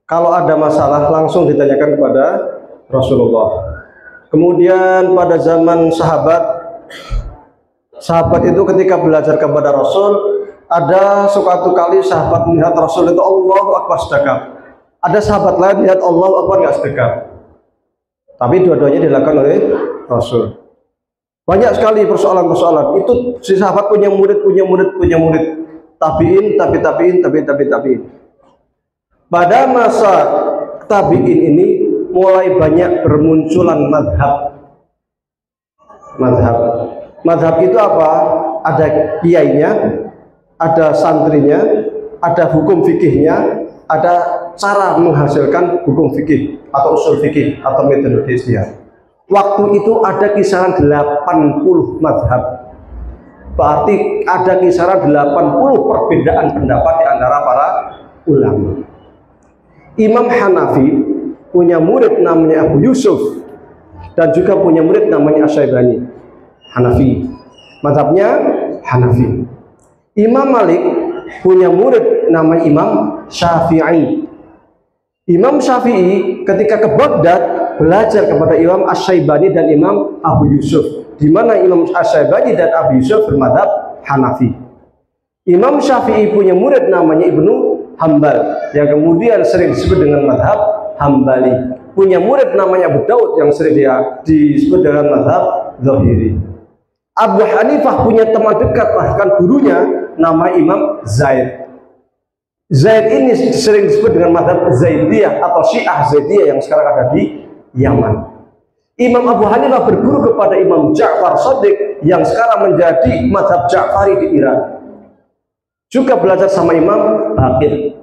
Kalau ada masalah langsung ditanyakan kepada Rasulullah. Kemudian pada zaman sahabat itu ketika belajar kepada Rasul, ada suatu kali sahabat melihat Rasul itu Allahu Akbar sedekap. Ada sahabat lain lihat Allahu Akbar nggak sedekap. Tapi dua-duanya dilakukan oleh Rasul. Banyak sekali persoalan-persoalan. Itu si sahabat punya murid. Tabiin. Pada masa tabiin ini mulai banyak bermunculan madhab itu apa? Ada kiainya, ada santrinya, ada hukum fikihnya, ada cara menghasilkan hukum fikih atau usul fikih atau metode ijtihad. Waktu itu ada kisaran 80 madhab. Berarti ada kisaran 80 perbedaan pendapat di antara para ulama. Imam Hanafi punya murid namanya Abu Yusuf dan juga punya murid namanya Asy-Syaibani. Hanafi, madhabnya Hanafi. Imam Malik punya murid namanya Imam Syafi'i. Imam Syafi'i ketika ke Baghdad belajar kepada Imam Asy-Syaibani dan Imam Abu Yusuf, di mana Imam Asy-Syaibani dan Abu Yusuf bermadhab Hanafi. Imam Syafi'i punya murid namanya Ibnu Hambal yang kemudian sering disebut dengan madhab Hambali. Punya murid namanya Abu Daud yang sering disebut dengan madhab Zahiri. Abu Hanifah punya teman dekat, bahkan gurunya nama Imam Zaid. Zaid ini sering disebut dengan madhab Zaidiyah atau Syiah Zaidiyah yang sekarang ada di Yaman. Imam Abu Hanifah berguru kepada Imam Ja'far Shadiq yang sekarang menjadi madhab Ja'fari di Iran. Juga belajar sama Imam Baqir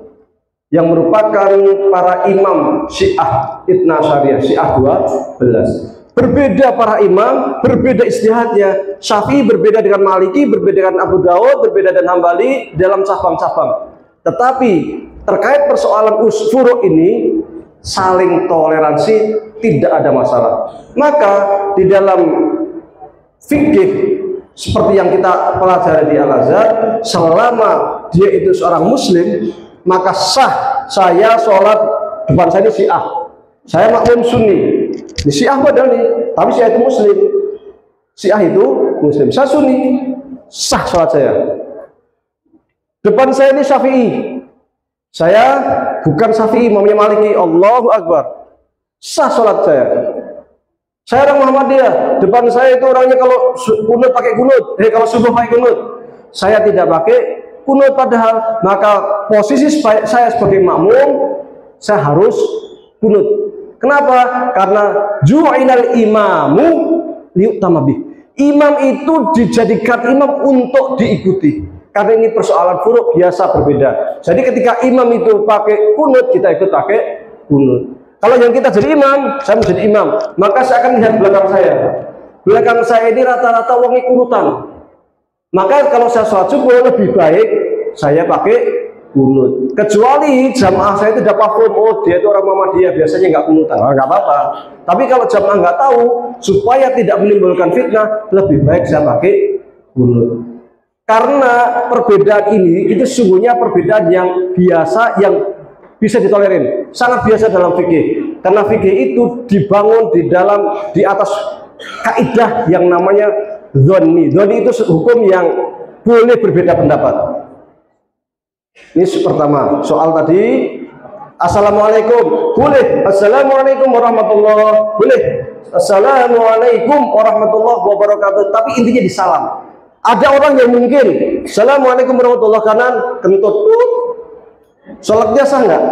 yang merupakan para imam Syiah Ithna Syariah, Syiah 12. Berbeda para imam, berbeda ijtihadnya. Syafi'i berbeda dengan Maliki, berbeda dengan Abu Dawud, berbeda dengan Hambali dalam cabang-cabang. Tetapi terkait persoalan furu' ini saling toleransi, tidak ada masalah. Maka di dalam fikih seperti yang kita pelajari di Al-Azhar, selama dia itu seorang muslim, maka sah saya sholat depan saya ini Syiah, saya makmum Sunni. Di Syiah padahal nih, tapi Syiah itu muslim. Syiah itu muslim, saya Sunni, sah sholat saya. Depan saya ini Syafi'i, saya bukan Syafi'i, imamnya Maliki, Allahu Akbar, sah sholat saya. Saya orang Muhammadiyah, depan saya itu orangnya kalau kunut pakai kunut, kalau subuh pakai kunut. Saya tidak pakai kunut padahal, maka posisi saya sebagai makmum, saya harus kunut. Kenapa? Karena ju'ilal imamu liyu'tama bih. Imam itu dijadikan imam untuk diikuti. Karena ini persoalan furu' biasa berbeda. Jadi ketika imam itu pakai kunut, kita ikut pakai kunut. Kalau yang kita jadi imam, saya menjadi imam, maka saya akan lihat belakang saya. Belakang saya ini rata-rata wong kunutan. Maka kalau saya sholat subuh lebih baik saya pakai kunut. Kecuali jamaah saya itu dapat paham, oh dia itu orang Muhammadiyah, biasanya nggak kunutan, nggak apa-apa. Tapi kalau jamaah nggak tahu, supaya tidak menimbulkan fitnah, lebih baik saya pakai kunut. Karena perbedaan ini itu sungguhnya perbedaan yang biasa, yang bisa ditolerin, sangat biasa dalam fikih. Karena fikih itu dibangun di atas kaidah yang namanya dzanni. Dzanni itu hukum yang boleh berbeda pendapat. Ini pertama, soal tadi assalamualaikum, boleh. Assalamualaikum warahmatullahi, boleh. Assalamualaikum warahmatullahi wabarakatuh. Tapi intinya di salam. Ada orang yang mungkin assalamualaikum warahmatullahi kanan kentut, sholatnya sah nggak?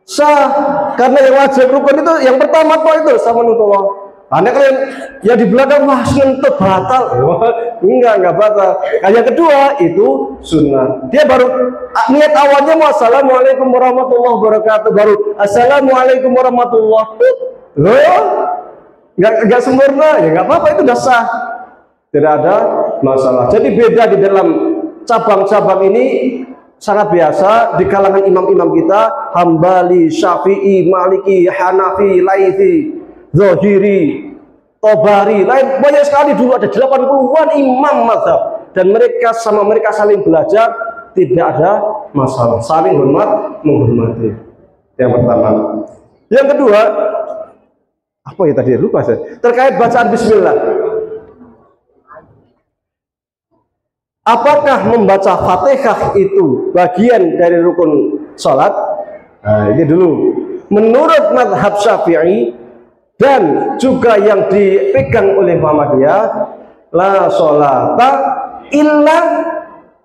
Sah, karena yang wajib rukun itu yang pertama kok itu sama nutullah. Anda kalian yang di belakang wah ngentut batal, enggak batal. Yang kedua itu sunnah. Dia baru niat awalnya mau assalamualaikum warahmatullahi wabarakatuh, baru assalamualaikum warahmatullahi wabarakatuh. Enggak sempurna, ya nggak apa-apa, itu udah sah. Tidak ada masalah. Jadi beda di dalam cabang-cabang ini sangat biasa di kalangan imam-imam kita, Hambali, Syafi'i, Maliki, Hanafi, Laitsi, Zahiri, Tobari, lain banyak sekali. Dulu ada 80-an imam mazhab dan mereka saling belajar, tidak ada masalah, saling hormat menghormati. Yang pertama. Yang kedua, apa ya tadi, lupa saya, terkait bacaan bismillah. Apakah membaca Fatihah itu bagian dari rukun sholat? Nah, ini dulu. Menurut mazhab Syafi'i dan juga yang dipegang oleh Muhammadiyah, la sholata illa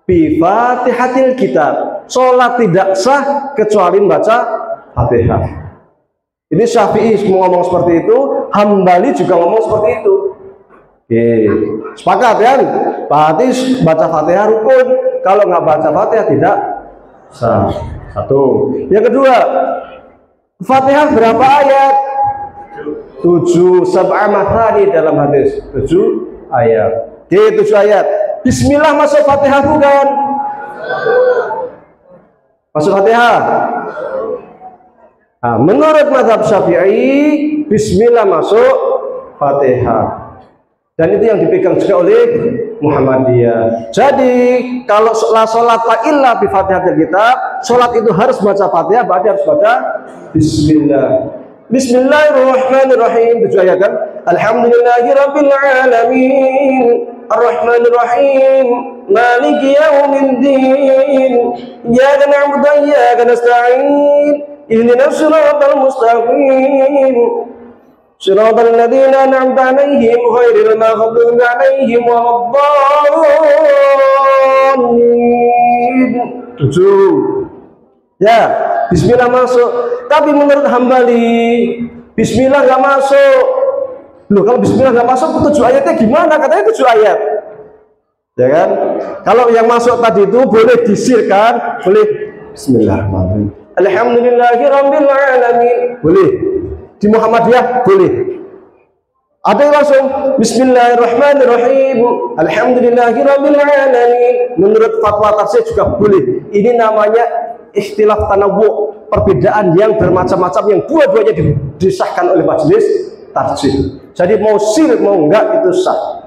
bi Fatihatil kitab. Sholat tidak sah kecuali membaca Fatihah. Ini Syafi'i ngomong seperti itu, Hambali juga ngomong seperti itu. Oke, sepakat kan? Berarti baca Fatihah rukun. Kalau nggak baca Fatihah tidak sah. Satu. Yang kedua, Fatihah berapa ayat? 7 sab'a mathani dalam hadis. 7 ayat. Oke, 7 ayat. Bismillah masuk Fatihah bukan? Masuk Fatihah. Nah, menurut mazhab Syafi'i, Bismillah masuk Fatihah. Dan itu yang dipegang juga oleh Muhammadiyah. Jadi kalau la sholata illa bi Fatihatil kitab, sholat itu harus baca Fatihah, berarti harus baca Bismillah. Bismillahirrahmanirrahim. 7 ayat kan? Alhamdulillahirabbil alamin, arrahmanirrahim, maliki yaumiddin, iyyaka na'budu wa iyyaka nasta'in, ihdinas siratal mustaqim. Shiratal ladzina an'amta 'alaihim ghairil maghdubi 'alaihim waladdallin. 7. Ya, bismillah masuk. Tapi menurut Hambali, bismillah nggak masuk. Loh, kalau bismillah nggak masuk, 7 ayatnya gimana? Katanya 7 ayat. Ya kan? Kalau yang masuk tadi itu boleh disirkan, boleh bismillahirrahmanirrahim. Alhamdulillahirabbil alamin. Boleh. Di Muhammadiyah boleh. Ada yang langsung Bismillahirrahmanirrahim, Alhamdulillahirabbil alamin. Menurut fatwa tafsir juga boleh. Ini namanya ikhtilaf tanawwu, perbedaan yang bermacam-macam yang dua-duanya disahkan oleh majelis tarjih. Jadi mau sir mau enggak itu sah.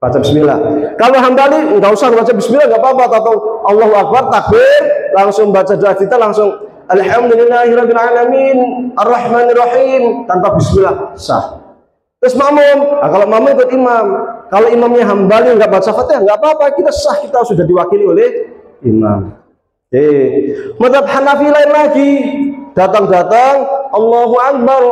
Baca bismillah. Kalau Hambali enggak usah baca bismillah, enggak apa-apa, atau Allahu Akbar takbir, langsung baca doa kita langsung Alhamdulillahirabbil alamin, arrahmanirrahim, tanpa bismillah sah. Terus makmum, nah, kalau makmum ikut imam. Kalau imamnya Hambali enggak baca Fatihah enggak apa-apa, kita sah, kita sudah diwakili oleh imam. Mazhab Hanafi lain lagi. Datang-datang Allahu Akbar,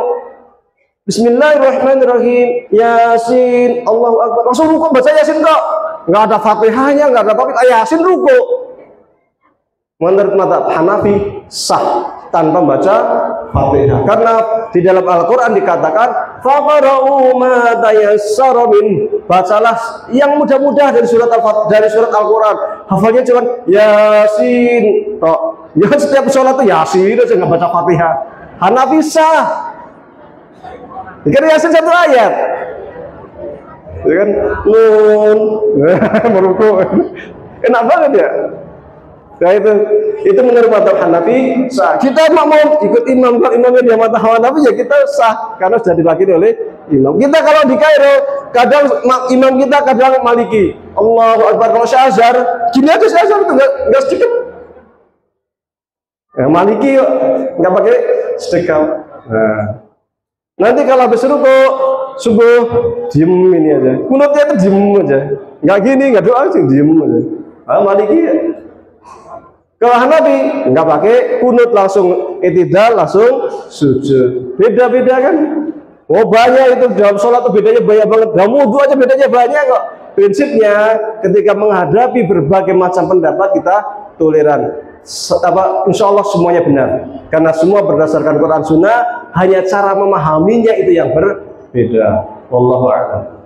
Bismillahirrahmanirrahim, Yasin, Allahu Akbar, langsung ruku baca Yasin kok. Enggak ada Fatihahnya, enggak ada apa-apa, Yasin ruku. Menurut mazhab Hanafi sah tanpa baca Fatihah, karena di dalam Al-Qur'an dikatakan faqra'u ma tayassara min, bacalah yang mudah-mudah dari surat Al-Qur'an. Hafalnya cuma Yasin tok. Ya setiap sholat itu Yasin aja, nggak baca Fatihah. Hanafi sah. Kan Yasin 1 ayat. Ya kan? Nun meruku. Enak banget ya. Nah, itu menurut mazhab Hanafi sah. Kita makmum ikut imam, kalau imamnya dia mazhab Hanafi ya kita sah karena sudah diwakili oleh imam. Kita kalau di Kairo kadang imam kita kadang Maliki, Allahu Akbar. Kalau Syazhar gini aja, Syazhar itu enggak sedikit. Maliki enggak pakai sedekap. Nah, nanti kalau habis ruku subuh diem ini aja. Kunutnya itu diem aja. Enggak gini, enggak doa sih, diem aja. Maliki kalau Hanafi nggak pakai kunut, langsung i'tidal, langsung sujud. Beda-beda kan? Oh banyak itu dalam sholat tuh bedanya banyak banget. Dalam wudhu aja bedanya banyak kok. Prinsipnya ketika menghadapi berbagai macam pendapat kita toleran. Insya Allah semuanya benar. Karena semua berdasarkan Quran Sunnah. Hanya cara memahaminya itu yang berbeda. Wallahu a'lam.